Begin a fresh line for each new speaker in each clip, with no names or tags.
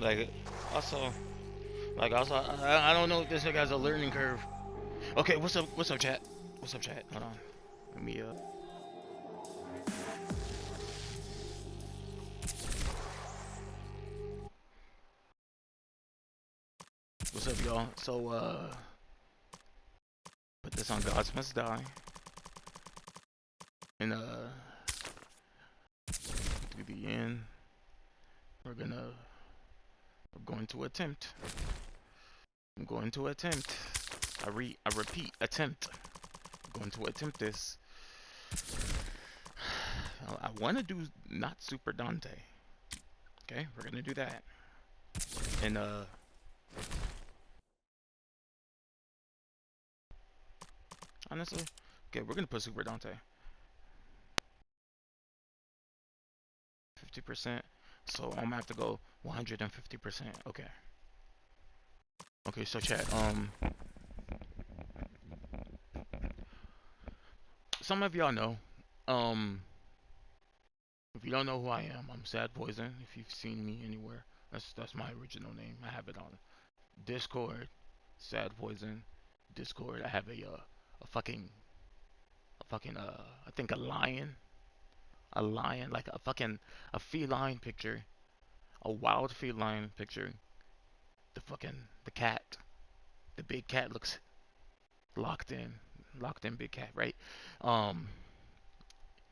Like, also, I don't know if this nigga has a learning curve. Okay, what's up, chat? What's up, chat? Hold on. Let me, what's up, y'all? So, put this on Gods Must Die. And, to the end, we're going to attempt. I'm going to attempt. I repeat, attempt. I'm going to attempt this. I want to do not Super Dante. Okay, we're gonna do that. And honestly, okay, we're gonna put Super Dante. 50%. So I'm gonna have to go 150%. Okay. Okay, so chat. Some of y'all know. Um, if you don't know who I am, I'm Sad Poison. If you've seen me anywhere, that's my original name. I have it on Discord, Sad Poison, Discord. I have a fucking I think a lion, like a feline picture, a wild feline picture. The cat, the big cat looks locked in, big cat, right? Um,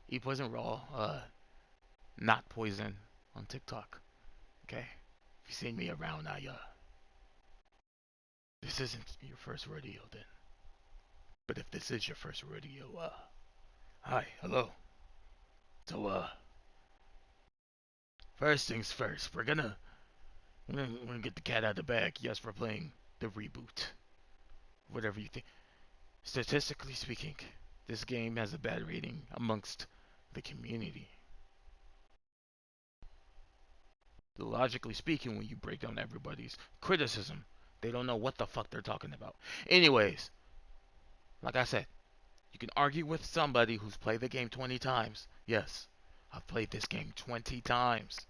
Eat Poison Raw, not Poison on TikTok. Okay, if you see me around, this isn't your first rodeo then. But if this is your first rodeo, hi, hello. So First things first, we're gonna get the cat out of the bag. Yes, we're playing the reboot. Whatever you think. Statistically speaking, this game has a bad rating amongst the community. Logically speaking, when you break down everybody's criticism, they don't know what the fuck they're talking about. Anyways, like I said, you can argue with somebody who's played the game 20 times. Yes, I've played this game 20 times.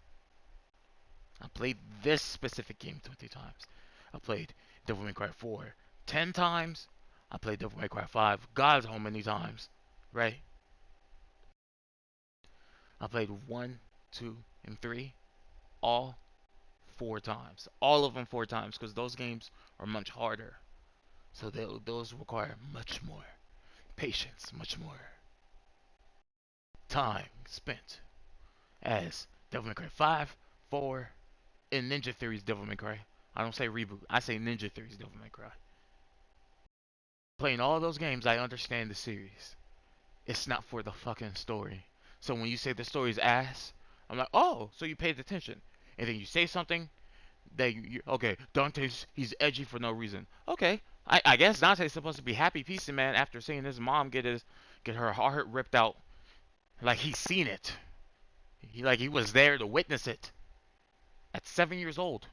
I played this specific game 20 times. I played Devil May Cry 4 10 times. I played Devil May Cry 5 God how many times, right? I played 1, 2, and 3 all 4 times. All of them 4 times because those games are much harder. So those require much more patience, much more time spent. As Devil May Cry 5, 4, and Ninja Theory's Devil May Cry. I don't say reboot, I say Ninja Theory's Devil May Cry. Playing all those games, I understand the series. It's not for the fucking story. So when you say the story's ass, I'm like, oh, so you paid attention. And then you say something that okay, he's edgy for no reason. Okay, I guess Dante's supposed to be happy piecing man after seeing his mom get her heart ripped out. Like he's seen it. He was there to witness it at 7 years old.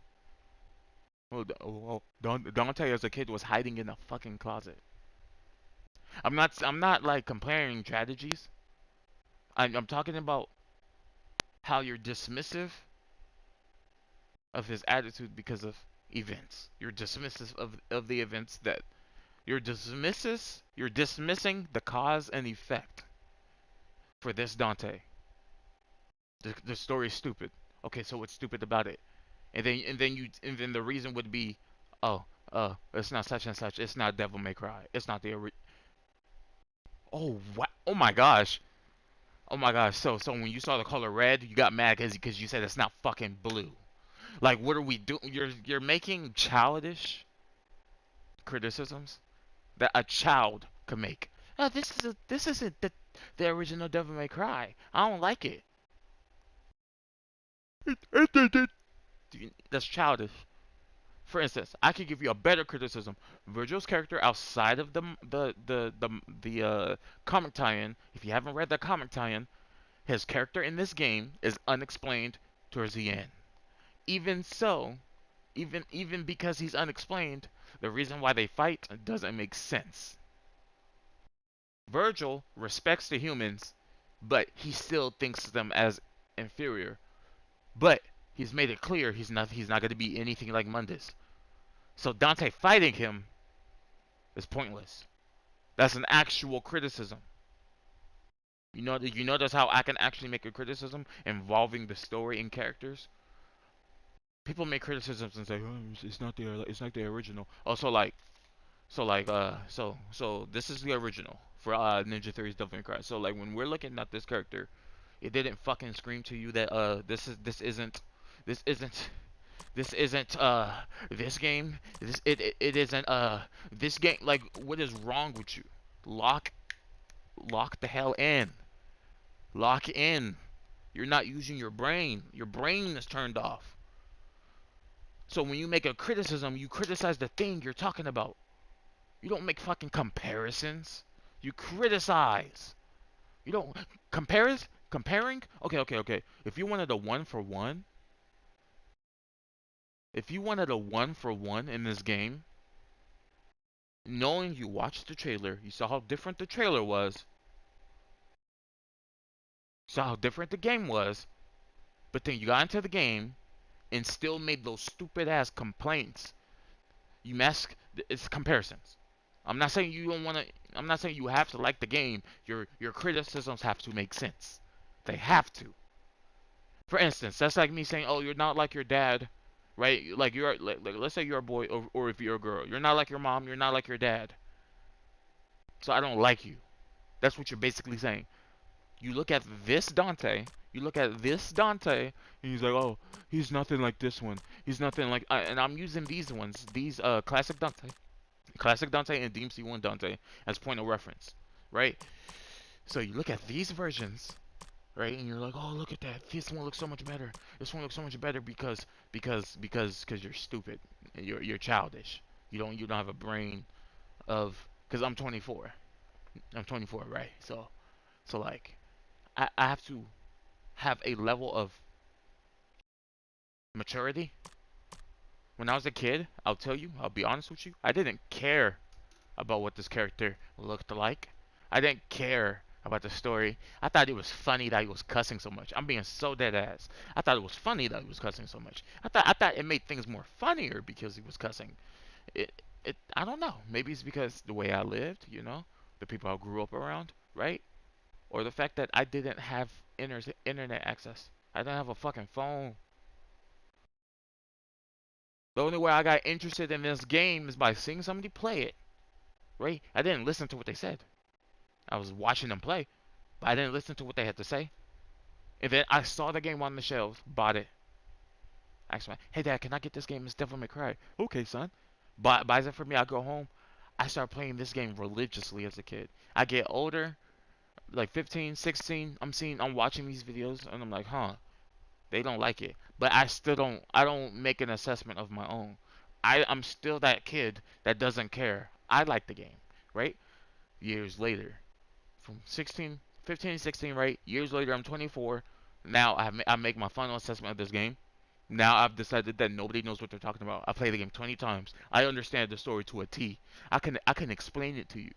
Well, Dante as a kid was hiding in a fucking closet. I'm not like comparing strategies. I'm talking about how you're dismissive of his attitude because of events. You're dismissive of the events that you're dismissing the cause and effect for this Dante. The story is stupid. Okay, so what's stupid about it? And then the reason would be, oh, it's not such and such. It's not Devil May Cry. It's not the Oh what? Oh my gosh. Oh my gosh. So when you saw the color red, you got mad because you said it's not fucking blue. Like what are we doing? You're making childish criticisms that a child could make. Oh, this isn't the original Devil May Cry. I don't like it. That's childish. For instance, I could give you a better criticism. Virgil's character outside of the comic tie-in, if you haven't read the comic tie-in, his character in this game is unexplained towards the end. Even so, even because he's unexplained, the reason why they fight doesn't make sense. Virgil respects the humans, but he still thinks of them as inferior. But he's made it clear he's not going to be anything like Mundus. So Dante fighting him is pointless. That's an actual criticism. You notice how I can actually make a criticism involving the story and characters. People make criticisms and say, oh, it's not the original. Also, so this is the original for Ninja Theory's Devil May Cry. So like when we're looking at this character, it didn't fucking scream to you that this isn't this isn't this game. It isn't this game. Like what is wrong with you? Lock lock the hell in. Lock in. You're not using your brain. Your brain is turned off. So when you make a criticism, you criticize the thing you're talking about. You don't make fucking comparisons. You criticize. You don't comparing. Okay. If you wanted a one for one in this game, knowing you watched the trailer, you saw how different the trailer was, saw how different the game was, but then you got into the game and still made those stupid ass complaints. You mask it's comparisons. I'm not saying you don't want to. I'm not saying you have to like the game. Your criticisms have to make sense. They have to. For instance, that's like me saying, "Oh, you're not like your dad," right? Like let's say you're a boy, or if you're a girl, you're not like your mom. You're not like your dad. So I don't like you. That's what you're basically saying. You look at this Dante. You look at this Dante, and he's like, "Oh, he's nothing like this one. He's nothing like." And I'm using these ones, these classic Dante, and DMC1 Dante as point of reference, right? So you look at these versions, right? And you're like, oh, look at that. This one looks so much better. This one looks so much better because you're stupid. You're childish. You don't have a brain of. Because I'm 24. I'm 24, right? So like, I have to have a level of maturity. When I was a kid, I'll tell you, I'll be honest with you, I didn't care about what this character looked like. I didn't care about the story. I thought it was funny that he was cussing so much. I'm being so dead ass. I thought it was funny that he was cussing so much. I thought it made things more funnier because he was cussing. I don't know. Maybe it's because the way I lived, the people I grew up around, right? Or the fact that I didn't have internet access. I didn't have a fucking phone. The only way I got interested in this game is by seeing somebody play it, right? I didn't listen to what they said. I was watching them play, but I didn't listen to what they had to say. And then I saw the game on the shelves, bought it. Asked my, hey dad, can I get this game? It's Devil May Cry. Okay, son. Buys it for me. I go home. I start playing this game religiously as a kid. I get older, like 15, 16. I'm watching these videos, and I'm like, huh, they don't like it. But I don't make an assessment of my own. I'm still that kid that doesn't care. I like the game, right? Years later, from 16, 15, 16, right? Years later, I'm 24. Now I make my final assessment of this game. Now I've decided that nobody knows what they're talking about. I played the game 20 times. I understand the story to a T. I can explain it to you.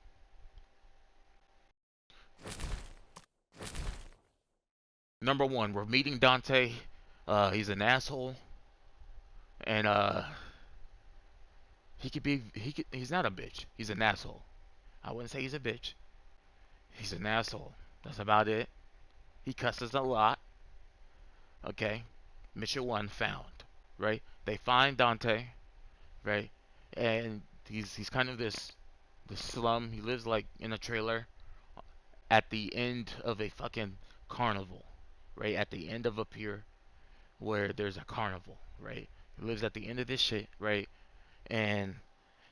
Number one, we're meeting Dante. He's an asshole, and he's not a bitch. He's an asshole. I wouldn't say he's a bitch. He's an asshole. That's about it. He cusses a lot. Okay. Mission one found. Right. They find Dante. Right. And he's kind of this slum. He lives like in a trailer at the end of a fucking carnival. Right. At the end of a pier where there's a carnival. Right. He lives at the end of this shit. Right. And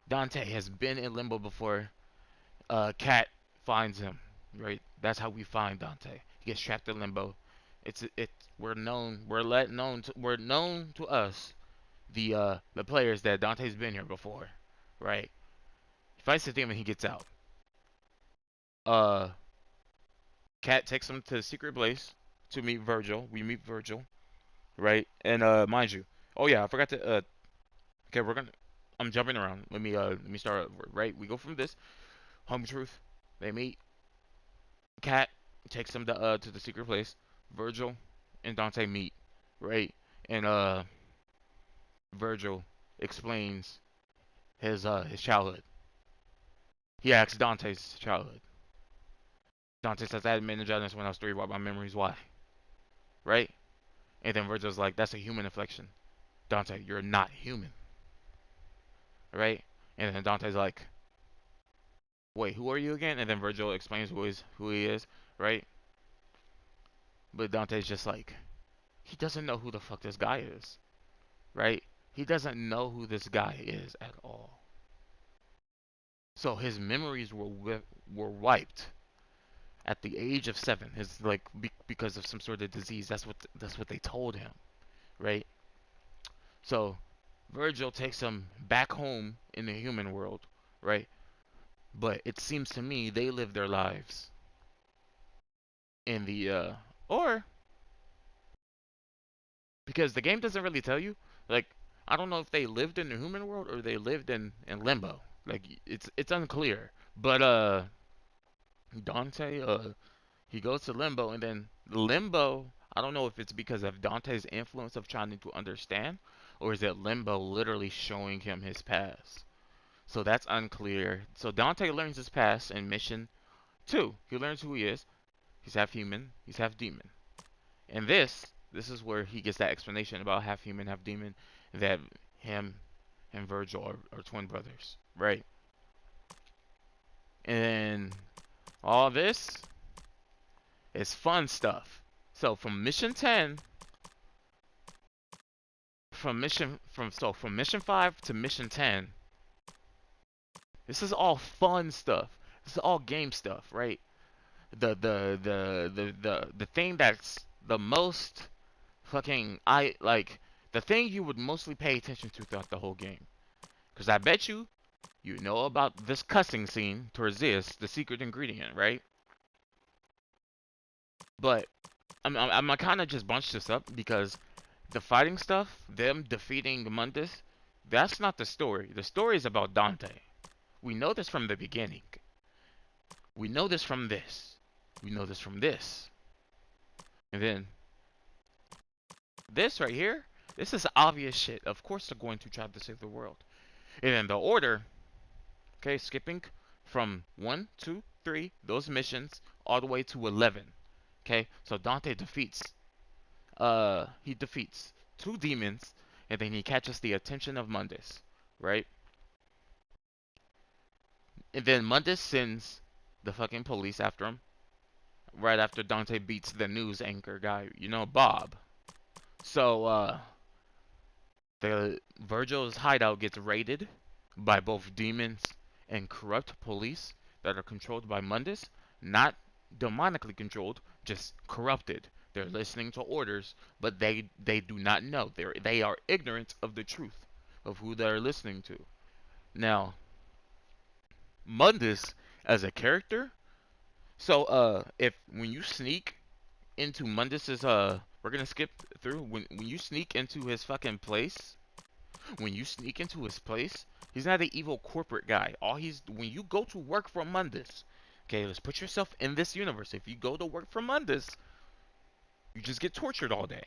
Dante has been in limbo before. Cat finds him. Right. That's how we find Dante. He gets trapped in limbo. It's we're known to us the players that Dante's been here before, right? He fights the demon, he gets out. Uh, Cat takes him to the secret place to meet Virgil. We meet Virgil, right? And mind you, oh yeah, I forgot to okay, I'm jumping around. Let me start over, right? We go from this home truth. They meet. Cat takes him to the secret place. Virgil and Dante meet, right? And Virgil explains his childhood. He asks Dante's childhood. Dante says, I had meningitis when I was 3. What my memories? Why? Right? And then Virgil's like, that's a human inflection. Dante, you're not human. Right? And then Dante's like, wait, who are you again? And then Virgil explains who he is. Right? But Dante's just like, he doesn't know who the fuck this guy is. Right? He doesn't know who this guy is at all. So his memories were wiped at the age of 7. His like because of some sort of disease. That's what they told him, right? So Virgil takes him back home in the human world, right? But it seems to me they live their lives in the or because the game doesn't really tell you. Like I don't know if they lived in the human world or they lived in limbo. Like it's unclear. But Dante he goes to limbo, and then limbo, I don't know if it's because of Dante's influence of trying to understand, or is it limbo literally showing him his past? So that's unclear. So Dante learns his past in mission 2. He learns who he is. He's half human, he's half demon. And this is where he gets that explanation about half human, half demon, that him and Virgil are twin brothers, right? And all this is fun stuff. So from mission 10, from mission 5 to mission 10, this is all fun stuff. This is all game stuff, right? the thing that's the most fucking I like the thing you would mostly pay attention to throughout the whole game. Because I bet you know about this cussing scene towards this, the secret ingredient, right? But I'm kind of just bunch this up because the fighting stuff, them defeating Mundus, that's not the story. The story is about Dante. We know this from the beginning. We know this from this. We know this from this. And then this right here, this is obvious shit. Of course they're going to try to save the world. And then the order, okay, skipping from 1, 2, 3, those missions, all the way to 11. Okay, so Dante defeats two demons, and then he catches the attention of Mundus, right? And then Mundus sends the fucking police after him, right after Dante beats the news anchor guy, you know, Bob. So, the Virgil's hideout gets raided by both demons and corrupt police that are controlled by Mundus, not demonically controlled, just corrupted. They're listening to orders, but they do not know. They are ignorant of the truth of who they're listening to. Now, Mundus as a character, so if when you sneak into Mundus's we're gonna skip through when you sneak into his fucking place. When you sneak into his place, he's not an evil corporate guy. All he's when you go to work for Mundus, okay, let's put yourself in this universe. If you go to work for Mundus, you just get tortured all day.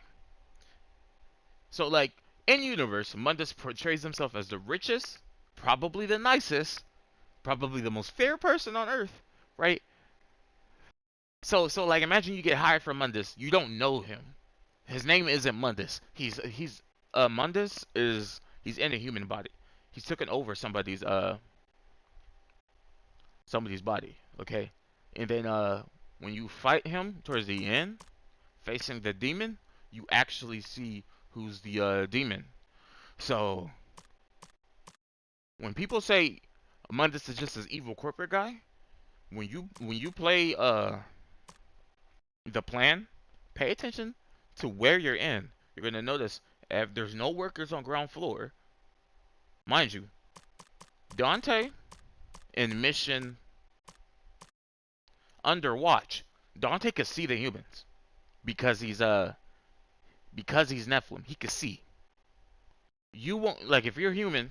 So like in universe, Mundus portrays himself as the richest, probably the nicest, probably the most fair person on earth, right? So like imagine you get hired from Mundus, you don't know him. His name isn't Mundus. He's Mundus is he's in a human body. He's taken over somebody's body, okay? And then when you fight him towards the end, facing the demon, you actually see who's the demon. So when people say Mundus is just this evil corporate guy, when you play the plan, pay attention to where you're in. You're gonna notice if there's no workers on ground floor, mind you, Dante in mission under watch, Dante could see the humans because he's Nephilim. He could see. You won't like if you're human,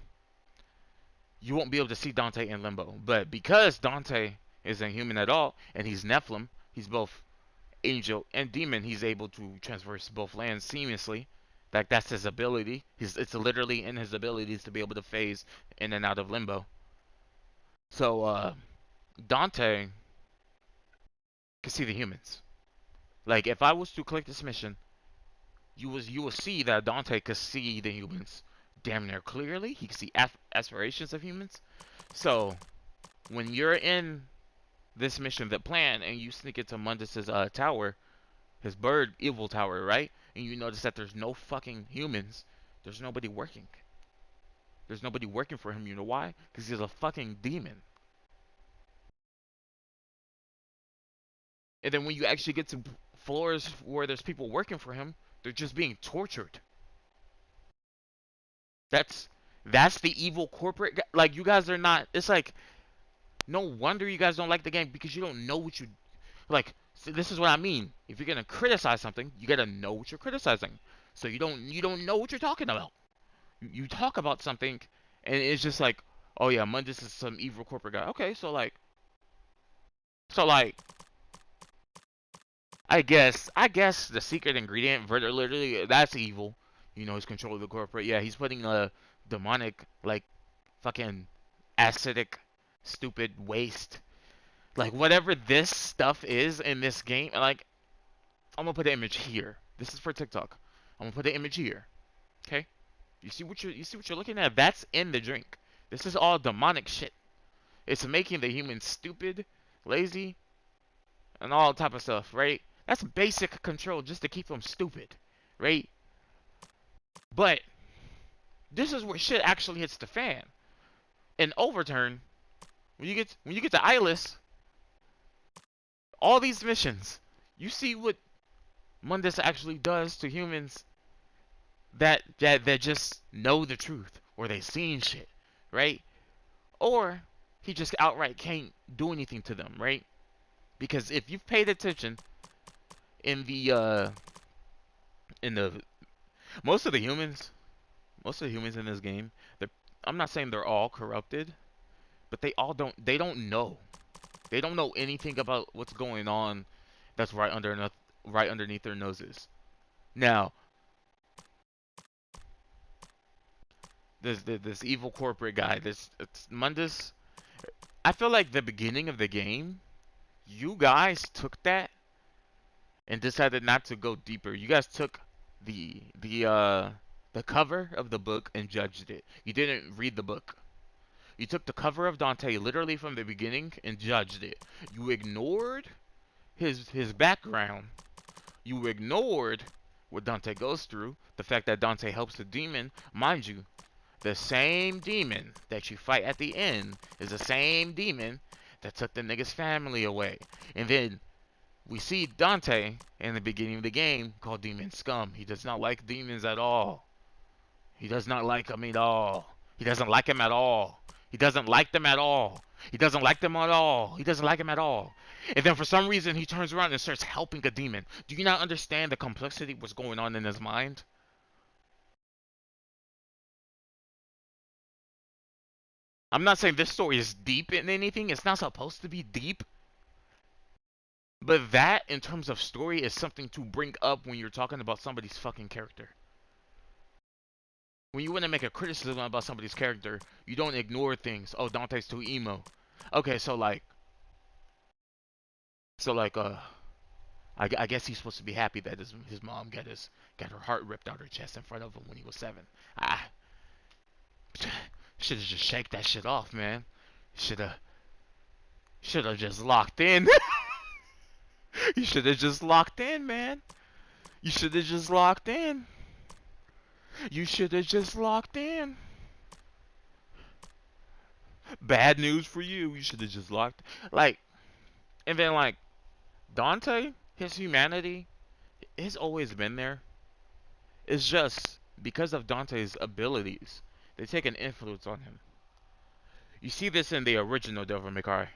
you won't be able to see Dante in limbo. But because Dante isn't human at all and he's Nephilim, he's both angel and demon. He's able to traverse both lands seamlessly. Like that's his ability. It's literally in his abilities to be able to phase in and out of limbo. So Dante can see the humans. Like if I was to click this mission, you will see that Dante could see the humans damn near clearly. He can see aspirations of humans. So when you're in this mission, the plan, and you sneak into Mundus's tower, his bird evil tower, right? And you notice that there's no fucking humans. There's nobody working. There's nobody working for him. You know why? Because he's a fucking demon. And then when you actually get to floors where there's people working for him, they're just being tortured. That's that's the evil corporate. Like you guys are not. It's like no wonder you guys don't like the game because you don't know what you like. So this is what I mean. If you're gonna criticize something, you gotta know what you're criticizing. So you don't know what you're talking about. You talk about something, and it's just like, oh yeah, Mundus is some evil corporate guy. Okay, so like, I guess the secret ingredient, literally, that's evil. You know, he's controlling the corporate. Yeah, he's putting a demonic, like, fucking acidic, stupid waste. Like, whatever this stuff is in this game, like, I'm gonna put the image here. This is for TikTok. I'm gonna put the image here. Okay? You see what you're looking at? That's in the drink. This is all demonic shit. It's making the humans stupid, lazy, and all type of stuff, right? That's basic control just to keep them stupid, right? But this is where shit actually hits the fan. In Overturn, when you get to Eyeless, All these missions, you see what Mundus actually does to humans that just know the truth or they seen shit, right? Or he just outright can't do anything to them, right? Because if you've paid attention in the most of the humans, most of the humans in this game, they're, I'm not saying they're all corrupted, but they don't know. They don't know anything about what's going on that's right underneath their noses. Now, this evil corporate guy, this it's Mundus. I feel like the beginning of the game, you guys took that and decided not to go deeper. You guys took the cover of the book and judged it. You didn't read the book. You took the cover of Dante literally from the beginning and judged it. You ignored his background. You ignored what Dante goes through. The fact that Dante helps the demon, mind you, the same demon that you fight at the end is the same demon that took the nigga's family away. And then we see Dante in the beginning of the game called Demon Scum. He does not like demons at all. He does not like them at all. He doesn't like them at all. He doesn't like them at all. He doesn't like them at all. He doesn't like them at all. And then for some reason he turns around and starts helping a demon. Do you not understand the complexity of what's going on in his mind? I'm not saying this story is deep in anything. It's not supposed to be deep. But that, in terms of story, is something to bring up when you're talking about somebody's fucking character. When you want to make a criticism about somebody's character, you don't ignore things. Oh, Dante's too emo. Okay, so like, I guess he's supposed to be happy that his mom got her heart ripped out her chest in front of him when he was 7. Ah, should have just shake that shit off, man. Should have just locked in. You should have just locked in, man. You should have just locked in. You should have just locked in. Bad news for you. You should have just locked. Like, and then like Dante, his humanity, has always been there. It's just because of Dante's abilities, they take an influence on him. You see this in the original Devil May Cry,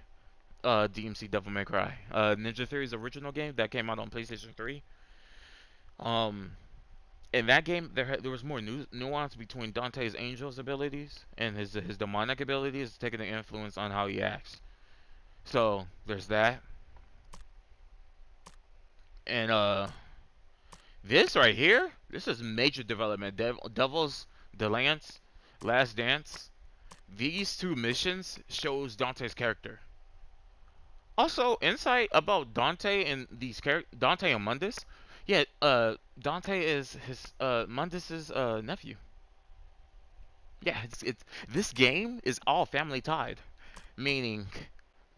DMC Devil May Cry, Ninja Theory's original game that came out on PlayStation 3. Um, in that game, there was more nuance between Dante's angel's abilities and his demonic abilities, taking an influence on how he acts. So there's that, and this right here, this is major development. Devil's Delance, Last Dance. These two missions shows Dante's character. Also, insight about Dante and Dante and Mundus. Yeah, Dante is his Mundus's nephew. Yeah, it's this game is all family tied, meaning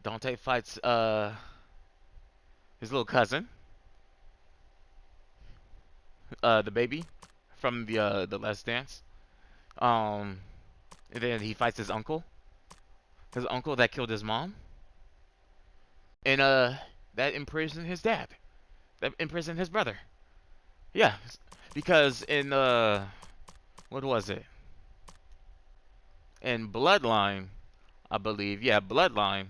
Dante fights his little cousin, the baby from the Last Dance. Um, and then he fights his uncle that killed his mom, and that imprisoned his dad, that imprisoned his brother. Yeah, because in what was it? In Bloodline, I believe. Yeah, Bloodline.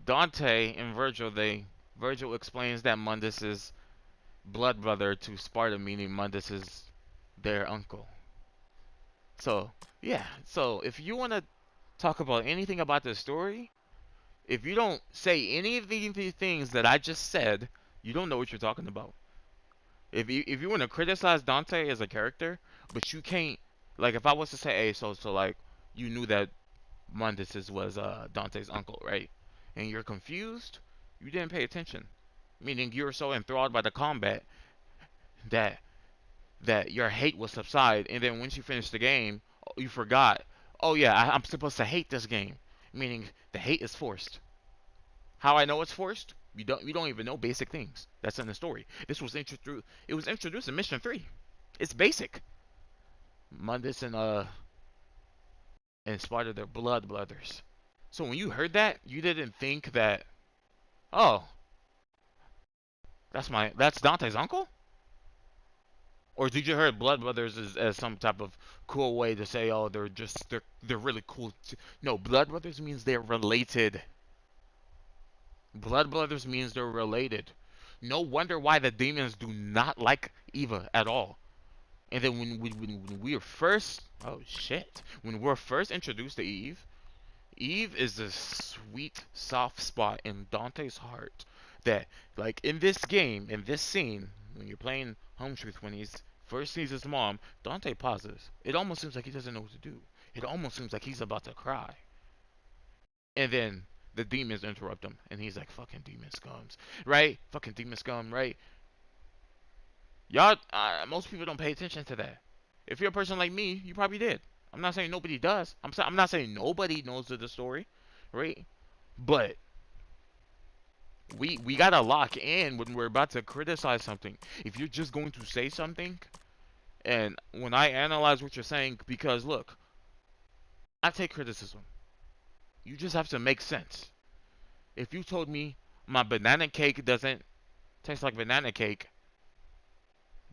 Dante and Virgil explains that Mundus is blood brother to Sparta, meaning Mundus is their uncle. So yeah, so if you want to talk about anything about this story, if you don't say any of the things that I just said, you don't know what you're talking about. If you want to criticize Dante as a character, but you can't, like if I was to say, hey, so like you knew that Mundus was Dante's uncle, right? And you're confused, you didn't pay attention. Meaning you were so enthralled by the combat that your hate will subside, and then once you finish the game, you forgot. Oh yeah, I'm supposed to hate this game. Meaning the hate is forced. How I know it's forced? You don't even know basic things that's in the story. This was introduced. It was introduced in Mission 3. It's basic. Mundus and Sparta, they're blood brothers. So when you heard that, you didn't think that. Oh, that's Dante's uncle? Or did you hear Blood Brothers as some type of cool way to say, oh, they're really cool? No, Blood Brothers means they're related. Blood Brothers means they're related. No wonder why the demons do not like Eva at all. And then when we were first, oh shit, when we're first introduced to Eve, Eve is this sweet, soft spot in Dante's heart that, like, in this game, in this scene, when you're playing Home Truth, when he's first sees his mom, Dante pauses. It almost seems like he doesn't know what to do. It almost seems like he's about to cry. And then the demons interrupt him, and he's like, fucking demon scums, right? Fucking demon scum, right? Y'all, most people don't pay attention to that. If you're a person like me, you probably did. I'm not saying nobody does. I'm not saying nobody knows the story, right? But we gotta lock in when we're about to criticize something. If you're just going to say something, and when I analyze what you're saying, because look, I take criticism. You just have to make sense. If you told me my banana cake doesn't taste like banana cake,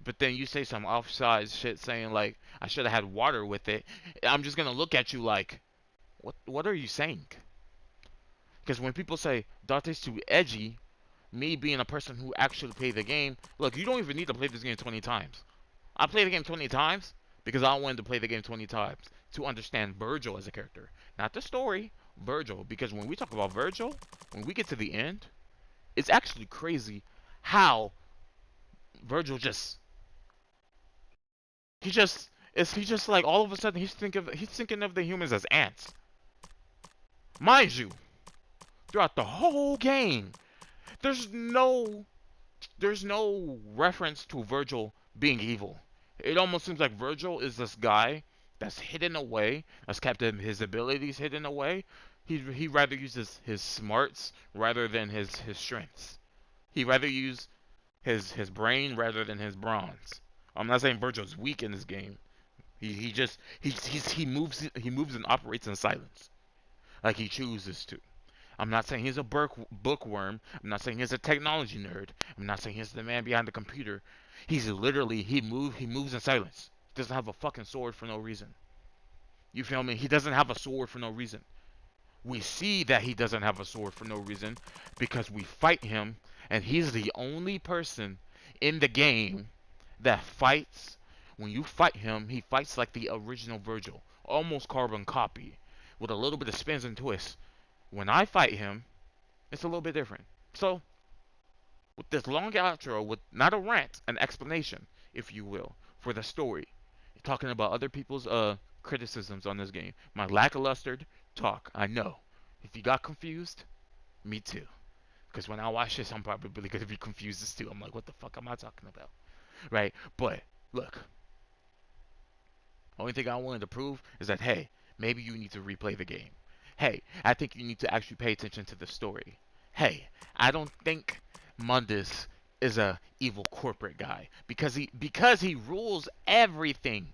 but then you say some offside shit saying like I should have had water with it, I'm just gonna look at you like, what are you saying? Because when people say Dante's too edgy, me being a person who actually played the game, look, you don't even need to play this game 20 times. I played the game 20 times because I wanted to play the game 20 times to understand Virgil as a character. Not the story, Virgil. Because when we talk about Virgil, when we get to the end, it's actually crazy how Virgil he just like all of a sudden he's thinking of the humans as ants. Mind you, throughout the whole game, there's no there's no reference to Virgil being evil. It almost seems like Virgil is this guy that's hidden away, that's kept his abilities hidden away. He rather uses his smarts rather than his strengths. He rather use his brain rather than his bronze. I'm not saying Virgil's weak in this game. He just he moves and operates in silence, like he chooses to. I'm not saying he's a bookworm. I'm not saying he's a technology nerd. I'm not saying he's the man behind the computer. He's literally he moves in silence. He doesn't have a fucking sword for no reason. You feel me? He doesn't have a sword for no reason. We see that he doesn't have a sword for no reason because we fight him, and he's the only person in the game that fights. When you fight him, he fights like the original Virgil, almost carbon copy, with a little bit of spins and twists. When I fight him, it's a little bit different. So, with this long outro, with not a rant, an explanation, if you will, for the story, talking about other people's criticisms on this game, my lackluster talk, I know. If you got confused, me too. Because when I watch this, I'm probably going to be confused as too. I'm like, what the fuck am I talking about? Right? But, look, only thing I wanted to prove is that, hey, maybe you need to replay the game. Hey, I think you need to actually pay attention to the story. Hey, I don't think Mundus is a evil corporate guy because he rules everything.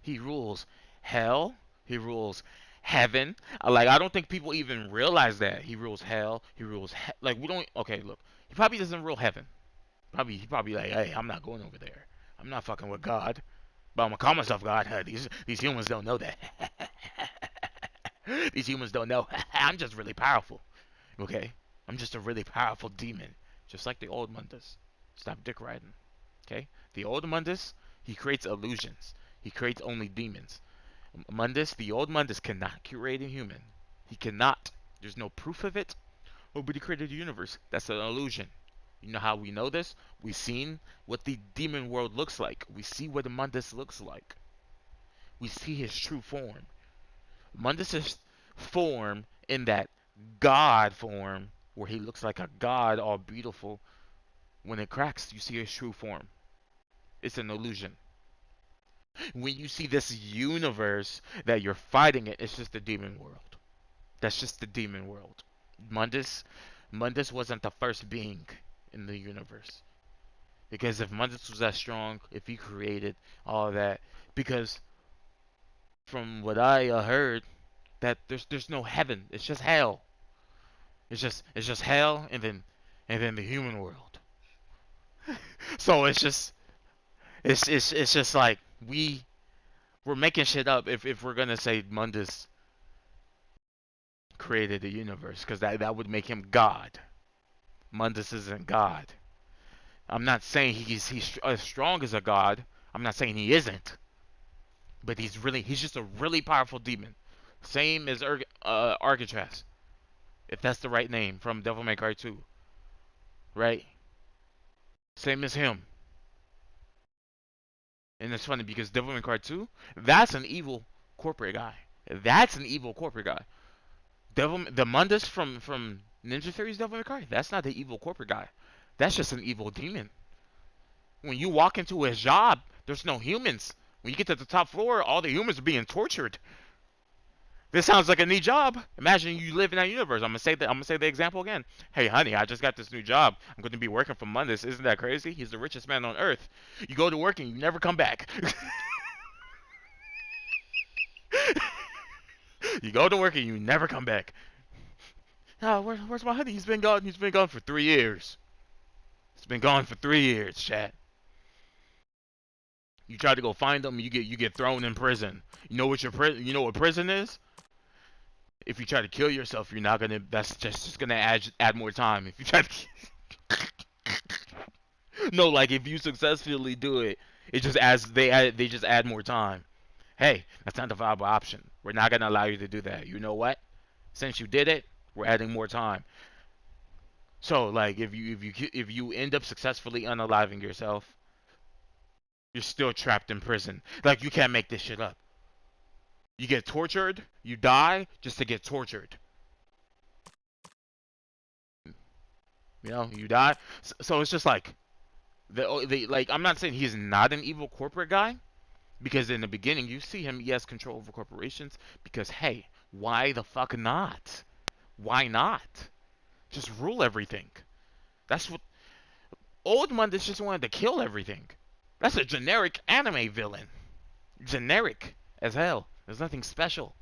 He rules hell. He rules heaven. Like I don't think people even realize that he rules hell. He rules like we don't. Okay, look, he probably doesn't rule heaven. He probably like, hey, I'm not going over there. I'm not fucking with God. But I'm gonna call myself God. These humans don't know that. These humans don't know. I'm just really powerful. Okay? I'm just a really powerful demon. Just like the old Mundus. Stop dick riding. Okay? The old Mundus, he creates illusions. He creates only demons. The old Mundus cannot curate a human. He cannot. There's no proof of it. Nobody created the universe. That's an illusion. You know how we know this? We've seen what the demon world looks like. We see what the Mundus looks like. We see his true form. Mundus' form in that God form, where he looks like a god all beautiful, when it cracks, you see his true form. It's an illusion. When you see this universe that you're fighting it, it's just the demon world. That's just the demon world. Mundus, Mundus wasn't the first being in the universe. Because if Mundus was that strong, if he created all that, because from what I heard, that there's no heaven. It's just hell. It's just hell and then the human world. So it's just like we're making shit up if we're gonna say Mundus created the universe, because that would make him God. Mundus isn't God. I'm not saying he's as strong as a god. I'm not saying he isn't, but he's just a really powerful demon. Same as Arcatraz, if that's the right name from Devil May Cry 2, right? Same as him. And it's funny because Devil May Cry 2, that's an evil corporate guy. That's an evil corporate guy. The Mundus from Ninja Theory's Devil May Cry, that's not the evil corporate guy. That's just an evil demon. When you walk into his job, there's no humans. When you get to the top floor, all the humans are being tortured. This sounds like a neat job. Imagine you live in that universe. I'm gonna say the example again. Hey, honey, I just got this new job. I'm going to be working for Mundus. Isn't that crazy? He's the richest man on earth. You go to work and you never come back. You go to work and you never come back. Oh, where's my honey? He's been gone. He's been gone for 3 years. He's been gone for 3 years, chat. You try to go find him, you get thrown in prison. You know what prison is? If you try to kill yourself, you're not gonna. That's just gonna add more time. If you try to, no, like if you successfully do it, it just they just add more time. Hey, that's not the viable option. We're not gonna allow you to do that. You know what? Since you did it, we're adding more time. So like if you end up successfully unaliving yourself, you're still trapped in prison. Like you can't make this shit up. You get tortured, you die just to get tortured. You die. So it's just like like I'm not saying he's not an evil corporate guy, because in the beginning you see him, he has control over corporations because hey, why the fuck not? Why not? Just rule everything. That's what Old Mundus just wanted to kill everything. That's a generic anime villain. Generic as hell. There's nothing special.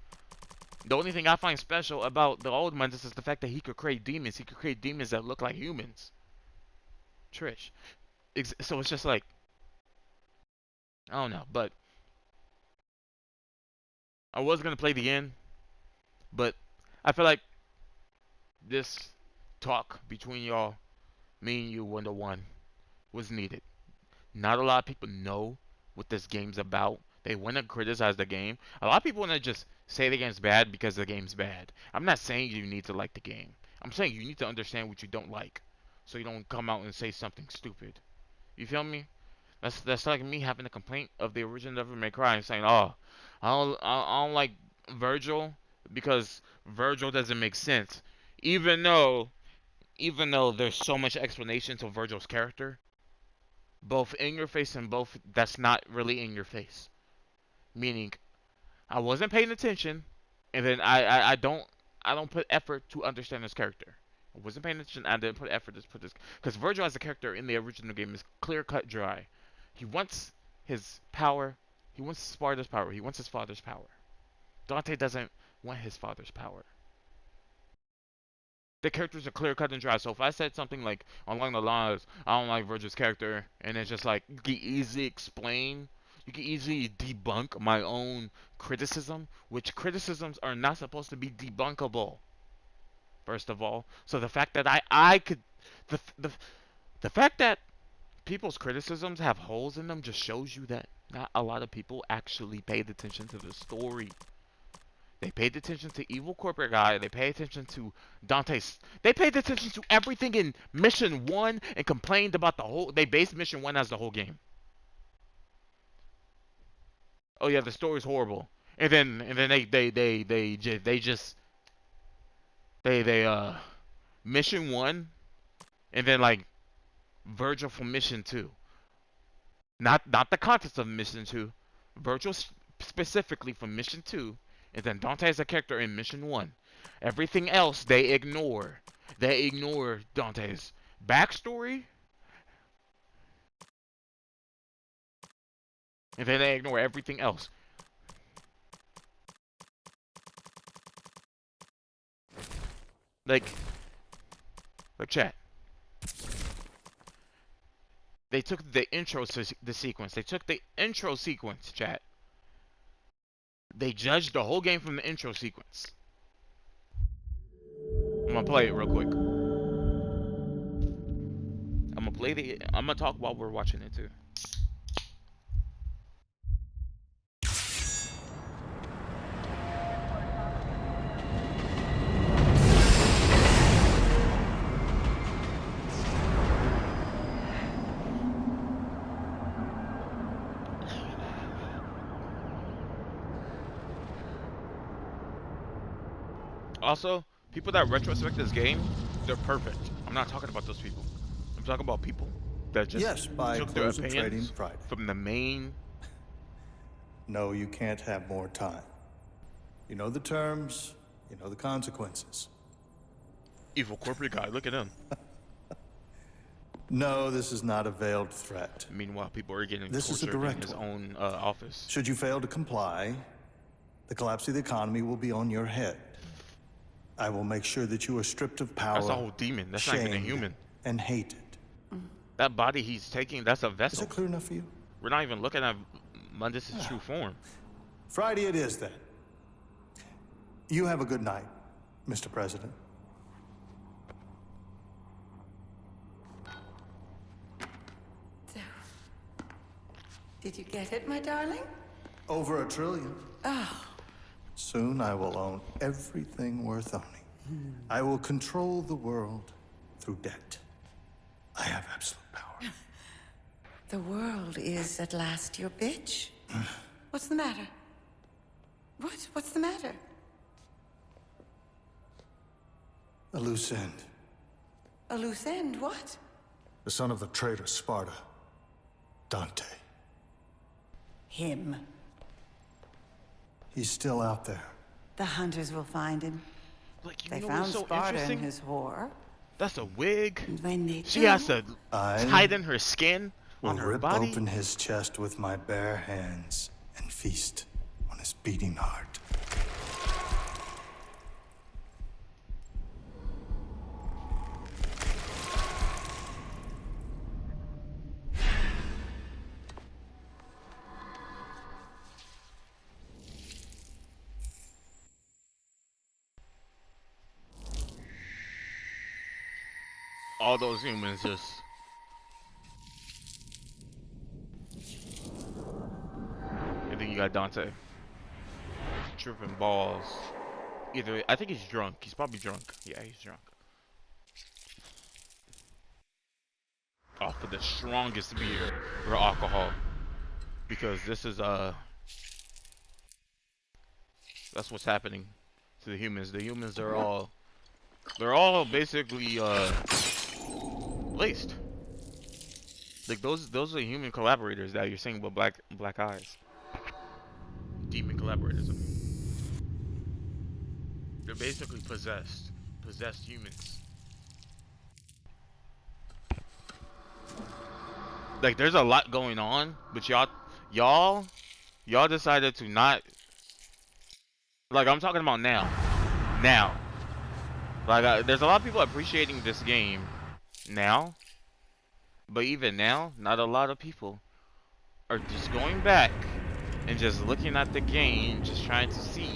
The only thing I find special about the Old Mundus is the fact that he could create demons. He could create demons that look like humans. Trish. So it's just like, I don't know, but I was gonna play the end, but I feel like this talk between y'all, me and you, one to one, was needed. Not a lot of people know what this game's about. They want to criticize the game. A lot of people want to just say the game's bad because the game's bad. I'm not saying you need to like the game. I'm saying you need to understand what you don't like, so you don't come out and say something stupid. You feel me? That's like me having a complaint of the original Devil May Cry and saying, "Oh, I don't like Virgil because Virgil doesn't make sense," even though there's so much explanation to Virgil's character, both in your face and both that's not really in your face. Meaning, I wasn't paying attention, and then I don't put effort to understand his character. I wasn't paying attention. I didn't put effort to put this because Virgil as a character in the original game is clear cut, dry. He wants his power. He wants Sparta's power. He wants his father's power. Dante doesn't want his father's power. The characters are clear cut and dry. So if I said something like along the lines, I don't like Virgil's character, and it's just like you can easily explain, you can easily debunk my own criticism, which criticisms are not supposed to be debunkable. First of all, so the fact that I could, the the the fact that people's criticisms have holes in them just shows you that not a lot of people actually paid attention to the story. They paid attention to evil corporate guy. They paid attention to Dante's. They paid attention to everything in Mission 1 and complained about the whole. They based Mission 1 as the whole game. Oh yeah, the story's horrible. And then they just they Mission 1 and then like Virgil from Mission 2. Not the contents of Mission 2. Virgil specifically from Mission 2, and then Dante as a character in Mission 1. Everything else they ignore. They ignore Dante's backstory, and then they ignore everything else. Like, Look, chat. They took the the sequence. They took the intro sequence, chat. They judged the whole game from the intro sequence. I'm gonna play it real quick. I'm gonna talk while we're watching it too. Also, people that retrospect this game, they're perfect. I'm not talking about those people. I'm talking about people that just
Yes, by
took their
close of trading
opinions
Friday.
from the main.
No, you can't have more time. You know the terms, you know the consequences.
Evil corporate guy, look at him.
No, this is not a veiled threat.
Meanwhile, people are getting
This is a
tortured in
direct
his
one.
own office.
Should you fail to comply, the collapse of the economy will be on your head. I will make sure that you are stripped of power,
That's a whole demon. That's not even a
shamed,
human.
and hated.
That body he's taking, that's a
Is
vessel.
that clear enough for you?
We're not even looking at Mundus' true form.
Friday it is then. You have a good night, Mr. President.
So, did you get it, my darling?
Over $1 trillion.
Oh,
Soon I will own everything worth owning. I will control the world through debt. I have absolute power.
the world is at last your bitch. What's the matter? What's the matter?
A loose end.
A loose end, what?
The son of the traitor Sparta. Dante.
Him.
He's still out there.
The hunters will find him.
Like, you
They
know
found
what's so
Sparta in
interesting?
his whore.
That's a wig.
And when they
She
do,
has to
I
tighten her skin
will
on her
rip
body.
open his chest with my bare hands and feast on his beating heart.
All those humans just. And then you got Dante. Tripping balls. Either, I think he's drunk. He's probably drunk. Yeah, he's drunk. Off of the strongest beer or alcohol. Because this is, that's what's happening to the humans. The humans are all, they're all basically, laced. Like those are human collaborators that you're seeing with black eyes. Demon collaborators. I mean. They're basically possessed humans. Like there's a lot going on, but y'all decided to not. Like I'm talking about now. Like there's a lot of people appreciating this game now. But even now, not a lot of people are just going back and just looking at the game, just trying to see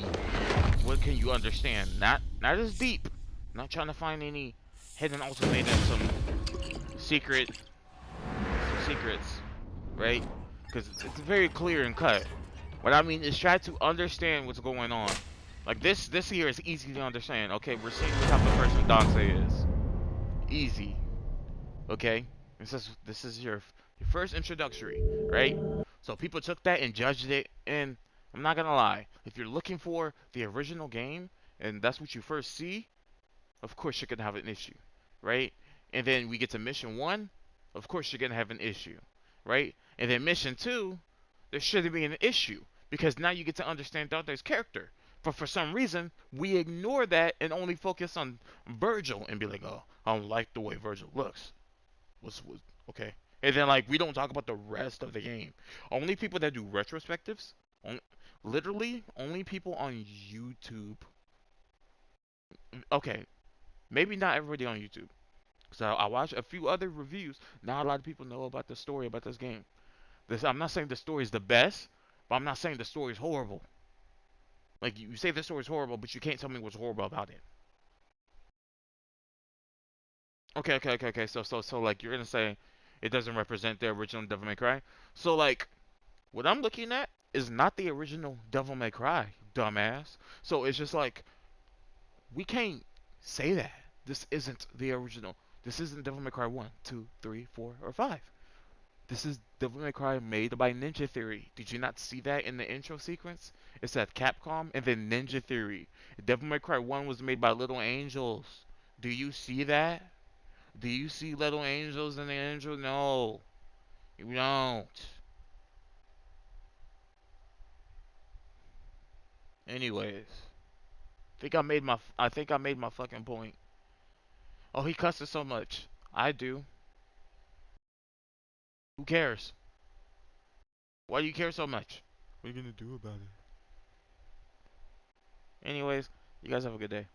what can you understand. Not as deep. Not trying to find any hidden ultimatum, some secrets, right? Because it's very clear and cut. What I mean is try to understand what's going on. Like this here is easy to understand. Okay, we're seeing what type of person Dante is. Easy. Okay. This is your first introductory, right? So people took that and judged it, and I'm not gonna lie. If you're looking for the original game, and that's what you first see, of course you're gonna have an issue, right? And then we get to mission 1, of course you're gonna have an issue, right? And then mission 2, there shouldn't be an issue because now you get to understand Dante's character. But for some reason, we ignore that and only focus on Virgil and be like, oh, I don't like the way Virgil looks. Was okay, and then like we don't talk about the rest of the game. Only people that do retrospectives, literally only people on YouTube. Okay, maybe not everybody on YouTube, So I watched a few other reviews. Not a lot of people know about the story about this game. This I'm not saying the story is the best, but I'm not saying the story is horrible. Like you say the story is horrible, but you can't tell me what's horrible about it. Okay. So like you're gonna say it doesn't represent the original Devil May Cry. So like what I'm looking at is not the original Devil May Cry, dumbass. So it's just like we can't say that. This isn't the original. This isn't Devil May Cry 1, 2, 3, 4, or 5. This is Devil May Cry made by Ninja Theory. Did you not see that in the intro sequence? It said Capcom and then Ninja Theory. Devil May Cry 1 was made by Little Angels. Do you see that? Do you see Little Angels in the intro? No. You don't. Anyways, I think I made my fucking point. Oh, he cusses so much. I do. Who cares? Why do you care so much? What are you gonna do about it? Anyways, you guys have a good day.